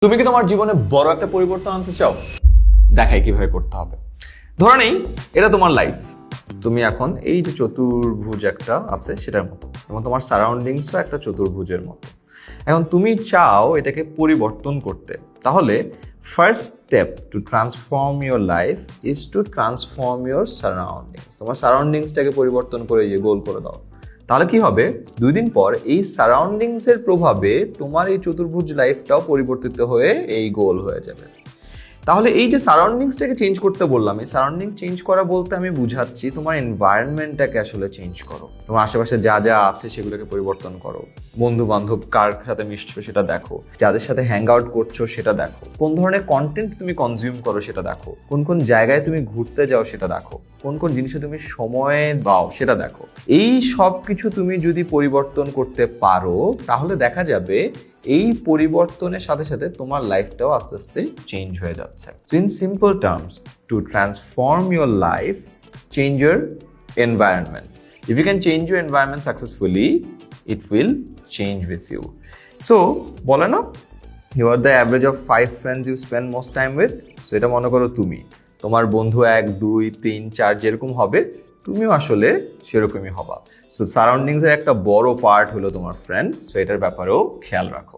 তুমি কি তোমার জীবনে বড় একটা পরিবর্তন আনতে চাও? দেখাই কিভাবে করতে হবে। ধরে নেই এটা তোমার লাইফ। তুমি এখন এই যে চতুর্ভুজ একটা আছে সেটার মতো, এবং তোমার সারাউন্ডিংসও একটা চতুর্ভুজের মতো। এখন তুমি চাও এটাকে পরিবর্তন করতে, তাহলে first step to transform your life is to transform your surroundings. তোমার সারাউন্ডিংসটাকে পরিবর্তন করে যে গোল করে দাও। তাহলে কি হবে, 2 দিন পর এই সারাউন্ডিংস এর প্রভাবে তোমার এই চতুর্ভুজ লাইফটাও পরিবর্তিত হয়ে এই গোল হয়ে যাবে। তাহলে এই যে সারাউন্ডিংসটাকে চেঞ্জ করতে বললাম, এই সারাউন্ডিং চেঞ্জ করা বলতে আমি বুঝাচ্ছি তোমার এনভায়রনমেন্টটাকে আসলে চেঞ্জ করো। তোমার আশেপাশে যা যা আছে সেগুলোকে পরিবর্তন করো। বন্ধু বান্ধব কার সাথে মিশছো সেটা দেখো, যাদের সাথে হ্যাং আউট করছো সেটা দেখো, কোন ধরনের কন্টেন্ট তুমি কনজিউম করো সেটা দেখো, কোন কোন জায়গায় তুমি ঘুরতে যাও সেটা দেখো, কোন কোন জিনিসে তুমি সময় দাও সেটা দেখো। এই সব কিছু তুমি যদি পরিবর্তন করতে পারো তাহলে দেখা যাবে এই পরিবর্তনের সাথে সাথে তোমার লাইফটাও আস্তে আস্তে চেঞ্জ হয়ে যাচ্ছে। So in simple terms, to transform your life, change your environment. If you can change your environment successfully, it will change with you. So, বলে না, you are the average of 5 friends you spend most time with. So, এটা মনে করো তুমি, তোমার বন্ধু 1, 2, 3, 4 যেরকম হবে তুমিও আসলে সেরকমই হবা। সো সারাউন্ডিংস এর একটা বড় পার্ট হলো তোমার ফ্রেন্ড। সো এটার ব্যাপারেও খেয়াল রাখো।